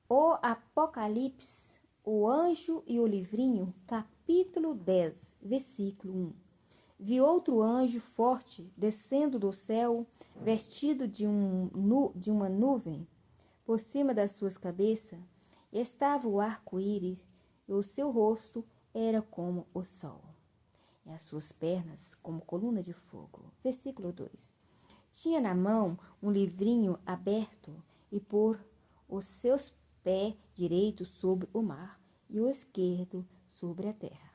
O Apocalipse, o anjo e o livrinho, capítulo 10, versículo 1. Vi outro anjo forte descendo do céu, vestido de uma nuvem. Por cima das suas cabeças estava o arco-íris, e o seu rosto era como o sol, e as suas pernas como coluna de fogo. Versículo 2. Tinha na mão um livrinho aberto, e por os seus pés direito sobre o mar e o esquerdo sobre a terra.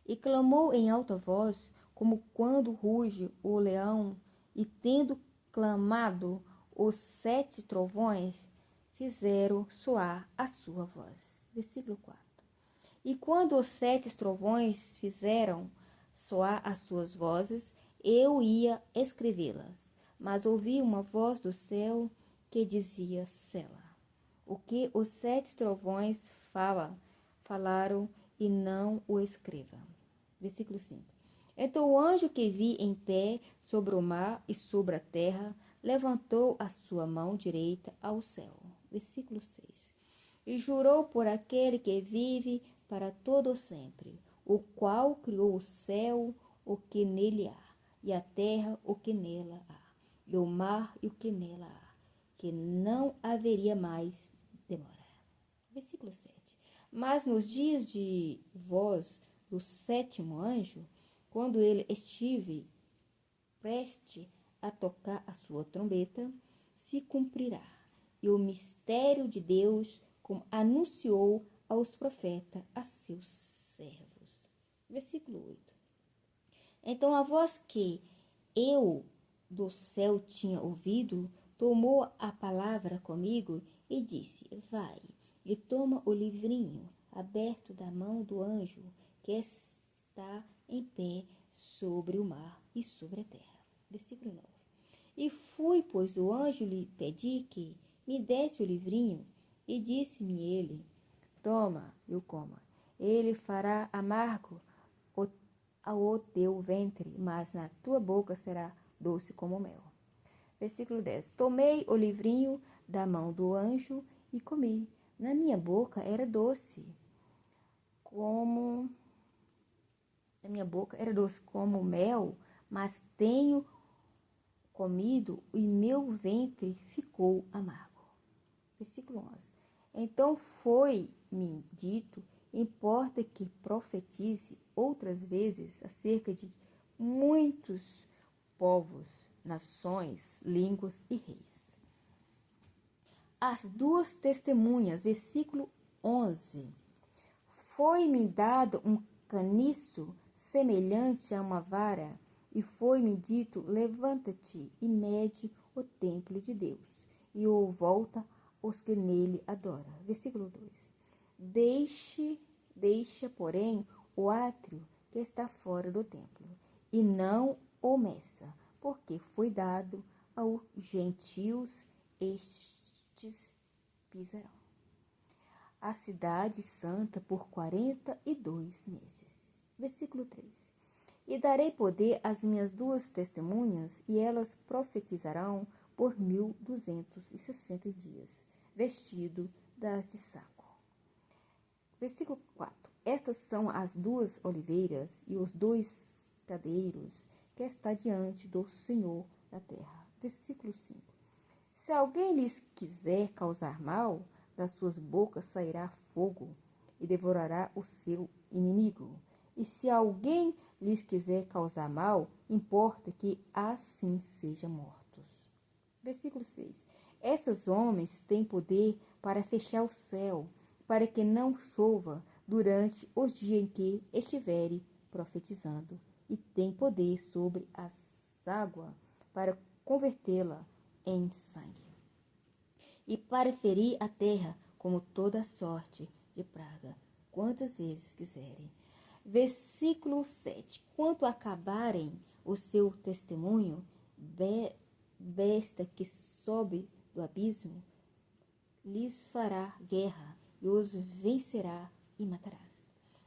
E clamou em alta voz, como quando ruge o leão, e tendo clamado, os 7 trovões fizeram soar a sua voz. Versículo 4. E quando os 7 trovões fizeram soar as suas vozes, eu ia escrevê-las, mas ouvi uma voz do céu que dizia: Sela. O que os 7 trovões falaram, e não o escreva. Versículo 5. Então o anjo que vi em pé sobre o mar e sobre a terra levantou a sua mão direita ao céu. Versículo 6. E jurou por aquele que vive para todo sempre, o qual criou o céu, o que nele há, e a terra, o que nela há, e o mar e o que nela há, que não haveria mais demora. Versículo 7. Mas nos dias de voz do 7º anjo, quando ele estive preste a tocar a sua trombeta, se cumprirá, e o mistério de Deus, como anunciou aos profetas, a seus servos. Versículo 8. Então a voz que eu do céu tinha ouvido tomou a palavra comigo e disse: Vai e toma o livrinho aberto da mão do anjo que está em pé sobre o mar e sobre a terra. Versículo 9. E fui, pois o anjo lhe pedi que me desse o livrinho, e disse-me ele: Toma e o coma. Ele fará amargo ao teu ventre, mas na tua boca será doce como mel. Versículo 10. Tomei o livrinho da mão do anjo e comi. Na minha boca era doce, como mel, mas tenho comido e meu ventre ficou amargo. Versículo 11. Então foi-me dito: importa que profetize outras vezes acerca de muitos povos, nações, línguas e reis. As 2 testemunhas, versículo 11. Foi-me dado um caniço semelhante a uma vara, e foi-me dito: levanta-te e mede o templo de Deus, e o volta os que nele adoram. Versículo 2. Deixa, porém, o átrio que está fora do templo, e não o meça, porque foi dado aos gentios, estes pisarão a cidade santa por 42 meses. Versículo 3. E darei poder às minhas 2 testemunhas, e elas profetizarão por 1260 dias, vestido das de saco. Versículo 4. Estas são as 2 oliveiras e os 2 cadeiros que está diante do Senhor da terra. Versículo 5. Se alguém lhes quiser causar mal, das suas bocas sairá fogo e devorará o seu inimigo. E se alguém lhes quiser causar mal, importa que assim sejam mortos. Versículo 6. Esses homens têm poder para fechar o céu, para que não chova durante os dias em que estiverem profetizando, e têm poder sobre as águas para convertê-la em sangue, e para ferir a terra como toda sorte de praga, quantas vezes quiserem. Versículo 7. Quanto acabarem o seu testemunho, besta que sobe do abismo, lhes fará guerra e os vencerá e matará.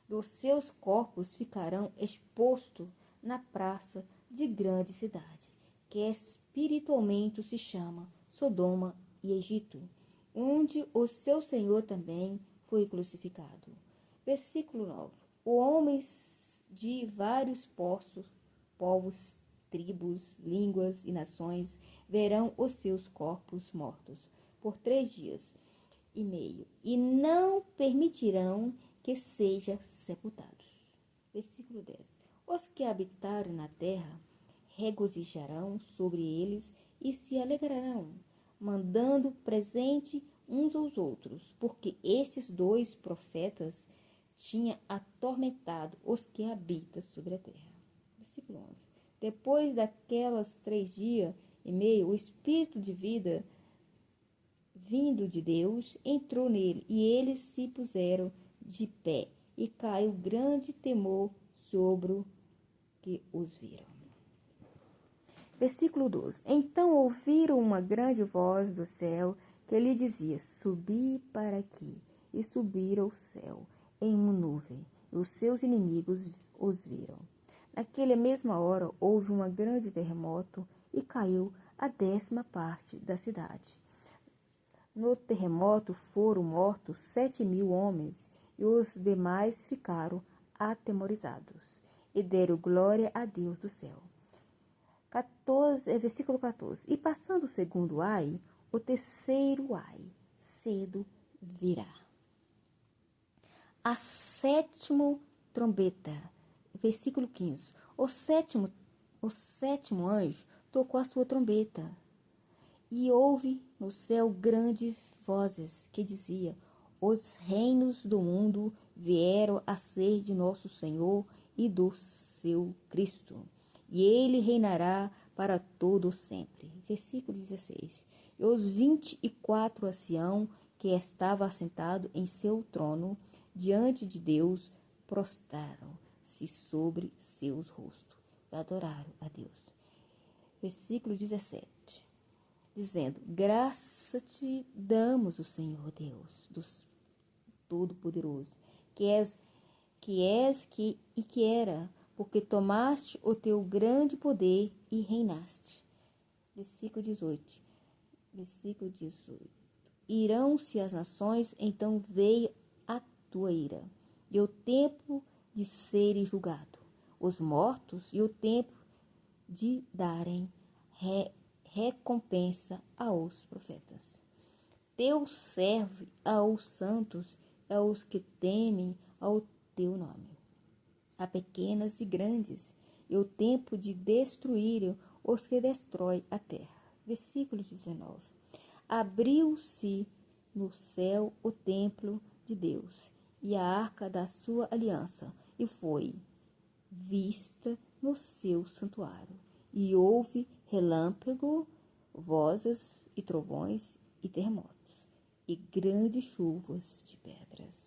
Os seus corpos ficarão expostos na praça de grande cidade, que espiritualmente se chama Sodoma e Egito, onde o seu Senhor também foi crucificado. Versículo 9. Homens de vários povos, tribos, línguas e nações verão os seus corpos mortos por 3 dias e meio e não permitirão que sejam sepultados. Versículo 10. Os que habitarem na terra regozijarão sobre eles e se alegrarão, mandando presente uns aos outros, porque estes 2 profetas tinham atormentado os que habitam sobre a terra. Versículo 11. Depois daquelas 3 dias e meio, o Espírito de vida vindo de Deus entrou nele, e eles se puseram de pé, e caiu grande temor sobre os que os viram. Versículo 12. Então ouviram uma grande voz do céu que lhe dizia: Subi para aqui. E subiram ao céu em uma nuvem, e os seus inimigos os viram. Naquela mesma hora houve um grande terremoto e caiu a 10ª parte da cidade. No terremoto foram mortos 7.000 homens, e os demais ficaram atemorizados e deram glória a Deus do céu. Versículo 14. E passando o segundo ai, o terceiro ai cedo virá. A 7ª trombeta. Versículo 15. O sétimo anjo tocou a sua trombeta, e houve no céu grandes vozes que diziam: Os reinos do mundo vieram a ser de nosso Senhor e do seu Cristo, e ele reinará para todo sempre. Versículo 16. E os 24 anciãos que estavam assentados em seu trono diante de Deus prostraram-se sobre seus rostos e adoraram a Deus. Versículo 17. Dizendo: Graças te damos, o Senhor Deus dos Todo-Poderoso, que era, porque tomaste o teu grande poder e reinaste. Versículo 18. Irão-se as nações, então veio a tua ira, e o tempo de serem julgado, os mortos, e o tempo de darem recompensa aos profetas. Teu serve aos santos e aos que temem ao teu nome, a pequenas e grandes, e o tempo de destruir os que destroem a terra. Versículo 19. Abriu-se no céu o templo de Deus e a arca da sua aliança, e foi vista no seu santuário. E houve relâmpago, vozes e trovões e terremotos, e grandes chuvas de pedras.